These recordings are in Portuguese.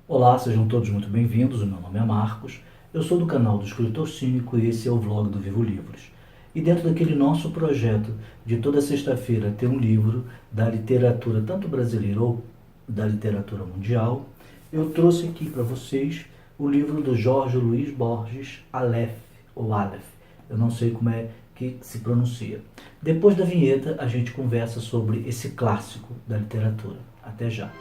Olá, sejam todos muito bem-vindos. O meu nome é Marcos, eu sou do canal do Escritor Cínico e esse é o vlog do Vivo Livros. E dentro daquele nosso projeto de toda sexta-feira ter um livro da literatura tanto brasileira ou da literatura mundial, eu trouxe aqui para vocês o livro do Jorge Luiz Borges, Aleph, ou Aleph. Eu não sei como é que se pronuncia. Depois da vinheta, a gente conversa sobre esse clássico da literatura. Até já!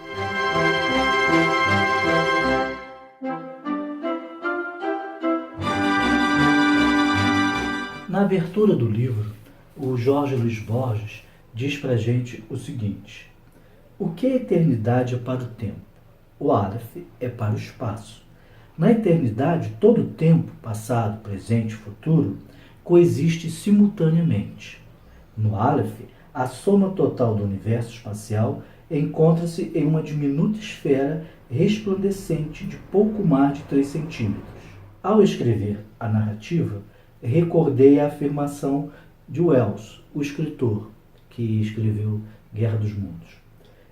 Na abertura do livro, o Jorge Luiz Borges diz para a gente o seguinte: o que a eternidade é para o tempo? O Aleph é para o espaço. Na eternidade, todo o tempo, passado, presente e futuro, coexiste simultaneamente. No Aleph, a soma total do universo espacial encontra-se em uma diminuta esfera resplandecente de pouco mais de 3 centímetros. Ao escrever a narrativa, recordei a afirmação de Wells, o escritor que escreveu Guerra dos Mundos,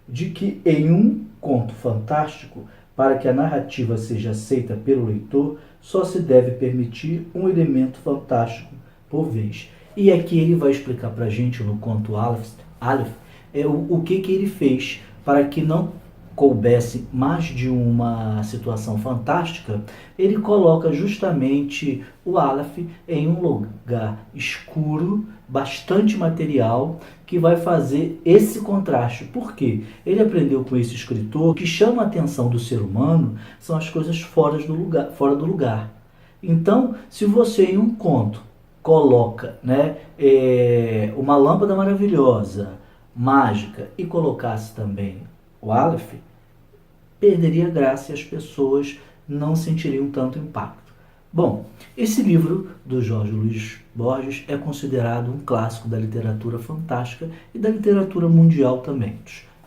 de que em um conto fantástico, para que a narrativa seja aceita pelo leitor, só se deve permitir um elemento fantástico por vez. E aqui ele vai explicar para a gente no conto Aleph o que ele fez para que não coubesse mais de uma situação fantástica. Ele coloca justamente o Aleph em um lugar escuro, bastante material, que vai fazer esse contraste. Por quê? Ele aprendeu com esse escritor que chama a atenção do ser humano são as coisas fora do lugar. Então, se você em um conto coloca uma lâmpada maravilhosa, mágica, e colocasse também o Aleph, perderia graça e as pessoas não sentiriam tanto impacto. Bom, esse livro do Jorge Luiz Borges é considerado um clássico da literatura fantástica e da literatura mundial também.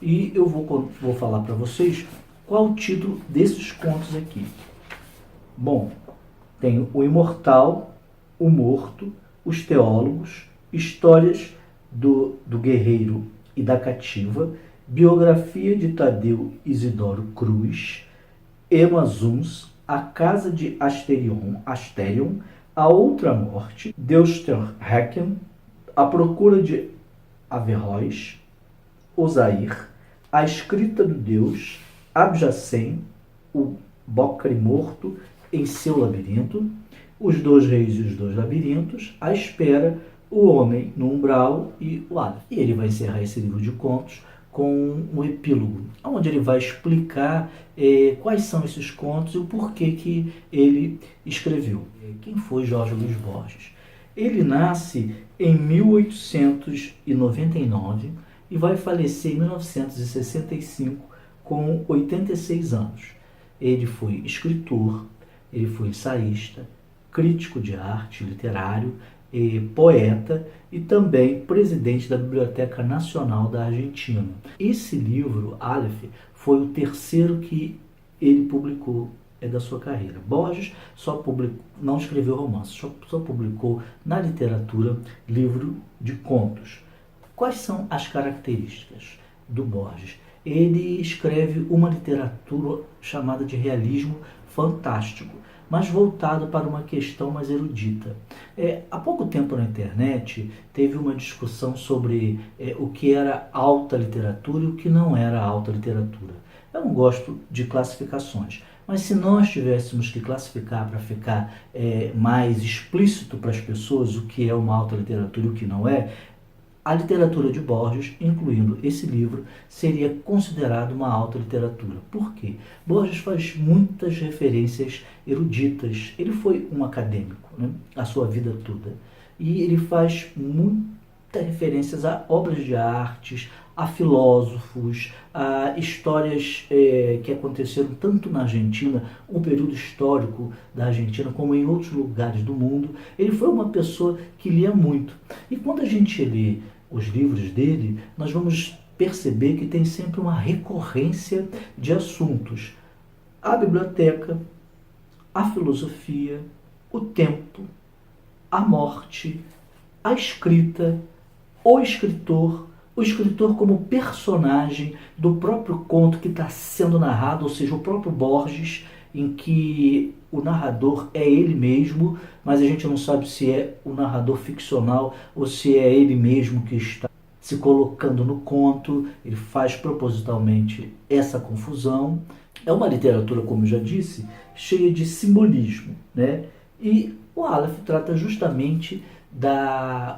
E eu vou falar para vocês qual o título desses contos aqui. Bom, tem o Imortal, o Morto, os Teólogos, Histórias do Guerreiro e da Cativa, Biografia de Tadeu Isidoro Cruz, Emazuns, A Casa de Asterion, A Outra Morte, Deusterrecken, A Procura de Averroes, Osair, A Escrita do Deus, Abjacem, O Bocre Morto em seu labirinto, Os Dois Reis e os Dois Labirintos, A Espera, O Homem no Umbral e o Aleph. E ele vai encerrar esse livro de contos com um epílogo, onde ele vai explicar quais são esses contos e o porquê que ele escreveu. Quem foi Jorge Luiz Borges? Ele nasce em 1899 e vai falecer em 1965 com 86 anos. Ele foi escritor, ele foi ensaísta, crítico de arte, literário, poeta e também presidente da Biblioteca Nacional da Argentina. Esse livro, Aleph, foi o terceiro que ele publicou da sua carreira. Borges não escreveu romance, só publicou na literatura livro de contos. Quais são as características do Borges? Ele escreve uma literatura chamada de realismo fantástico, mas voltado para uma questão mais erudita. Há pouco tempo na internet teve uma discussão sobre o que era alta literatura e o que não era alta literatura. Eu não gosto de classificações, mas se nós tivéssemos que classificar para ficar mais explícito para as pessoas o que é uma alta literatura e o que não é, a literatura de Borges, incluindo esse livro, seria considerada uma alta literatura. Por quê? Borges faz muitas referências eruditas. Ele foi um acadêmico, a sua vida toda. E ele faz muitas referências a obras de artes, a filósofos, a histórias que aconteceram tanto na Argentina, o período histórico da Argentina, como em outros lugares do mundo. Ele foi uma pessoa que lia muito. E quando a gente lê os livros dele, nós vamos perceber que tem sempre uma recorrência de assuntos. A biblioteca, a filosofia, o tempo, a morte, a escrita, o escritor, o escritor como personagem do próprio conto que está sendo narrado, ou seja, o próprio Borges, em que o narrador é ele mesmo, mas a gente não sabe se é o narrador ficcional ou se é ele mesmo que está se colocando no conto. Ele faz propositalmente essa confusão. É uma literatura, como eu já disse, cheia de simbolismo, né? E o Aleph trata justamente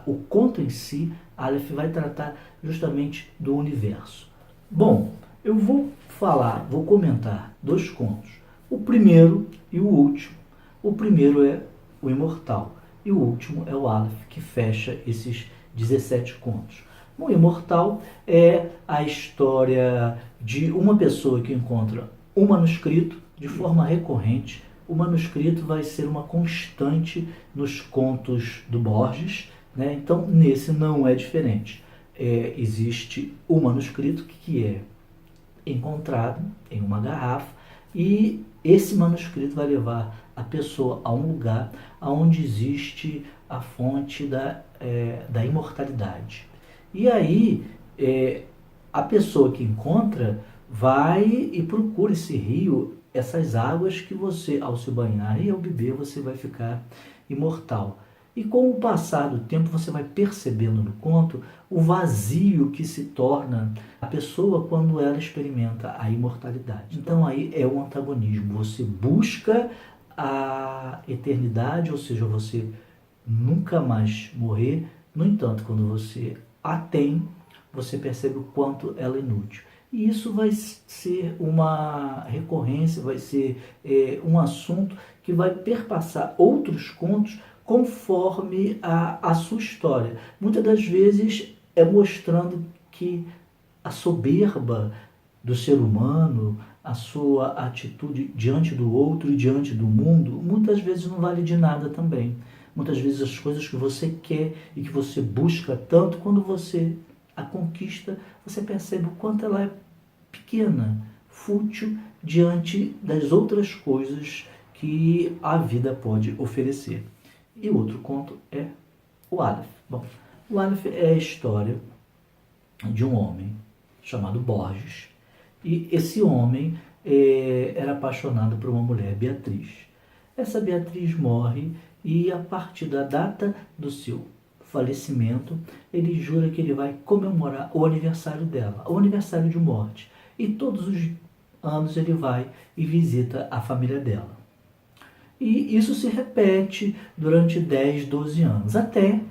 o conto em si. Aleph vai tratar justamente do universo. Bom, eu vou comentar dois contos, o primeiro e o último. O primeiro é o Imortal e o último é o Aleph, que fecha esses 17 contos. O Imortal é a história de uma pessoa que encontra um manuscrito de forma recorrente. O manuscrito vai ser uma constante nos contos do Borges, né? Então, nesse não é diferente. Existe o manuscrito que é encontrado em uma garrafa e esse manuscrito vai levar a pessoa a um lugar onde existe a fonte da imortalidade. E aí, a pessoa que encontra vai e procura esse rio, essas águas que você, ao se banhar e ao beber, você vai ficar imortal. E com o passar do tempo, você vai percebendo no conto o vazio que se torna a pessoa quando ela experimenta a imortalidade. Então aí é o antagonismo. Você busca a eternidade, ou seja, você nunca mais morrer. No entanto, quando você a tem, você percebe o quanto ela é inútil. E isso vai ser uma recorrência, vai ser um assunto que vai perpassar outros contos conforme a sua história. Muitas das vezes é mostrando que a soberba do ser humano, a sua atitude diante do outro e diante do mundo, muitas vezes não vale de nada também. Muitas vezes as coisas que você quer e que você busca tanto, quando você a conquista, você percebe o quanto ela é pequena, fútil, diante das outras coisas que a vida pode oferecer. E o outro conto é o Aleph. Bom, o Aleph é a história de um homem chamado Borges. E esse homem era apaixonado por uma mulher, Beatriz. Essa Beatriz morre e, a partir da data do seu falecimento, ele jura que ele vai comemorar o aniversário dela, o aniversário de morte. E todos os anos ele vai e visita a família dela. E isso se repete durante 10, 12 anos, até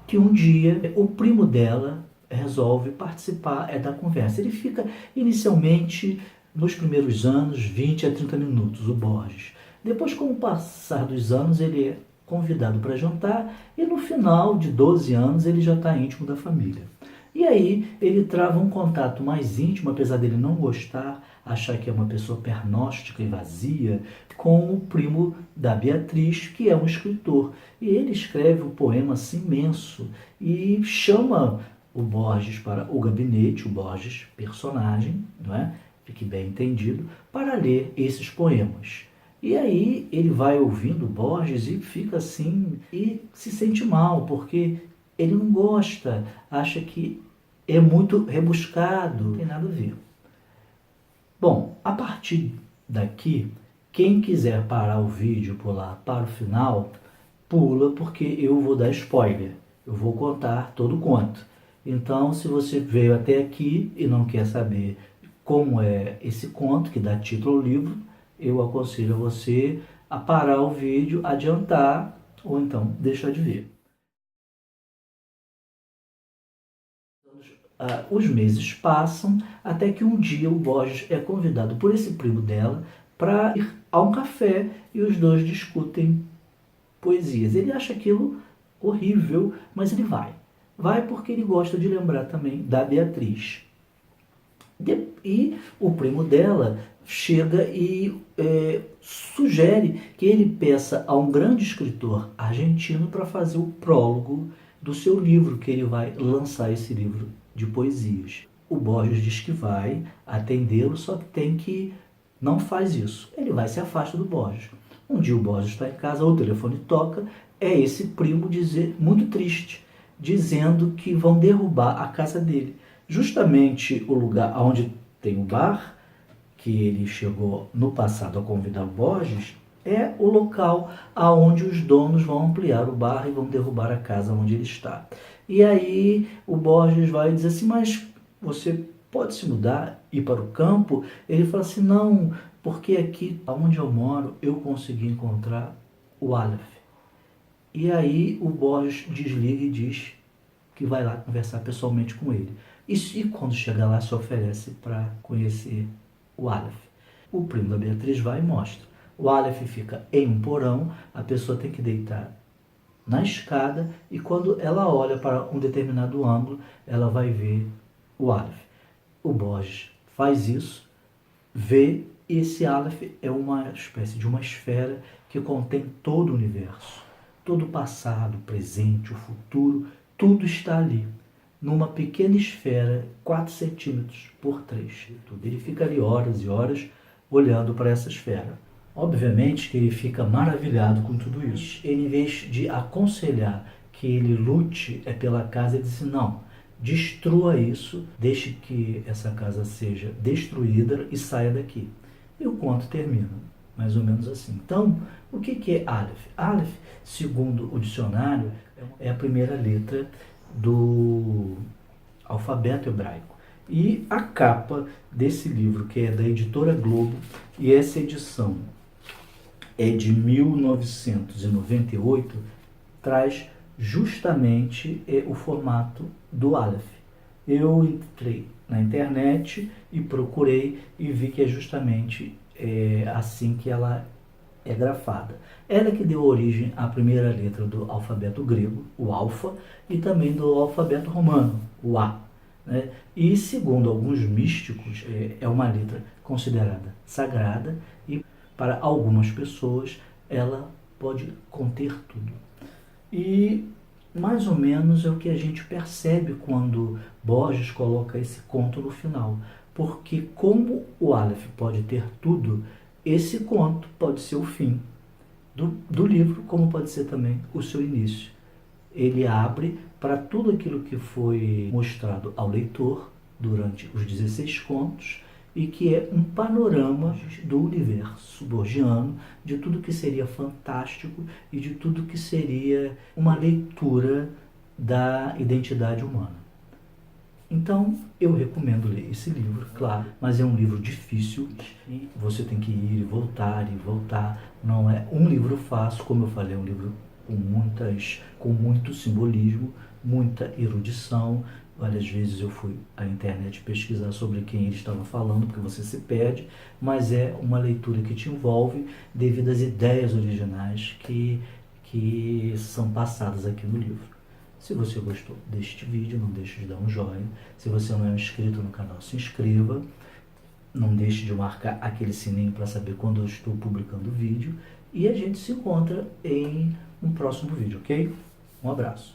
que um dia o primo dela resolve participar da conversa. Ele fica inicialmente, nos primeiros anos, 20 a 30 minutos, o Borges. Depois, com o passar dos anos, ele é convidado para jantar e no final de 12 anos ele já está íntimo da família. E aí ele trava um contato mais íntimo, apesar dele não gostar, achar que é uma pessoa pernóstica e vazia, com o primo da Beatriz, que é um escritor. E ele escreve um poema assim imenso e chama o Borges para o gabinete, o Borges personagem, não é? Fique bem entendido, para ler esses poemas. E aí ele vai ouvindo Borges e fica assim, e se sente mal, porque ele não gosta, acha que é muito rebuscado, não tem nada a ver. Bom, a partir daqui, quem quiser parar o vídeo e pular para o final, pula, porque eu vou dar spoiler. Eu vou contar todo o conto. Então, se você veio até aqui e não quer saber como é esse conto, que dá título ao livro, eu aconselho a você a parar o vídeo, adiantar ou então deixar de ver. Os meses passam até que um dia o Borges é convidado por esse primo dela para ir a um café e os dois discutem poesias. Ele acha aquilo horrível, mas ele vai. Vai porque ele gosta de lembrar também da Beatriz. E o primo dela chega e sugere que ele peça a um grande escritor argentino para fazer o prólogo do seu livro, que ele vai lançar esse livro de poesias. O Borges diz que vai atendê-lo, só que não faz isso. Ele vai e se afasta do Borges. Um dia o Borges está em casa, o telefone toca, é esse primo muito triste, dizendo que vão derrubar a casa dele. Justamente o lugar onde tem o bar, que ele chegou no passado a convidar o Borges, é o local aonde os donos vão ampliar o bar e vão derrubar a casa onde ele está. E aí o Borges vai dizer assim, mas você pode se mudar, ir para o campo? Ele fala assim, não, porque aqui onde eu moro eu consegui encontrar o Aleph. E aí o Borges desliga e diz que vai lá conversar pessoalmente com ele. E quando chega lá se oferece para conhecer o Aleph. O primo da Beatriz vai e mostra. O Aleph fica em um porão, a pessoa tem que deitar na escada e quando ela olha para um determinado ângulo, ela vai ver o Aleph. O Borges faz isso, vê, e esse Aleph é uma espécie de uma esfera que contém todo o universo. Todo o passado, o presente, o futuro, tudo está ali, numa pequena esfera, 4 centímetros por 3. Ele fica ali horas e horas olhando para essa esfera. Obviamente que ele fica maravilhado com tudo isso. Ele, em vez de aconselhar que ele lute pela casa, ele disse, não, destrua isso, deixe que essa casa seja destruída e saia daqui. E o conto termina, mais ou menos assim. Então, o que é Aleph? Aleph, segundo o dicionário, é a primeira letra do alfabeto hebraico. E a capa desse livro, que é da editora Globo, e essa edição é de 1998, traz justamente o formato do Aleph. Eu entrei na internet e procurei e vi que é justamente assim que ela é grafada. Ela que deu origem à primeira letra do alfabeto grego, o alfa, e também do alfabeto romano, o A. Né? E segundo alguns místicos, é uma letra considerada sagrada e para algumas pessoas ela pode conter tudo. E mais ou menos é o que a gente percebe quando Borges coloca esse conto no final. Porque como o Aleph pode ter tudo, esse conto pode ser o fim do livro, como pode ser também o seu início. Ele abre para tudo aquilo que foi mostrado ao leitor durante os 16 contos e que é um panorama do universo borgiano, de tudo que seria fantástico e de tudo que seria uma leitura da identidade humana. Então, eu recomendo ler esse livro, claro, mas é um livro difícil, você tem que ir e voltar, não é um livro fácil, como eu falei, é um livro com muito simbolismo, muita erudição. Várias vezes eu fui à internet pesquisar sobre quem ele estava falando, porque você se perde, mas é uma leitura que te envolve devido às ideias originais que são passadas aqui no livro. Se você gostou deste vídeo, não deixe de dar um joinha. Se você não é inscrito no canal, se inscreva. Não deixe de marcar aquele sininho para saber quando eu estou publicando o vídeo. E a gente se encontra em um próximo vídeo, ok? Um abraço.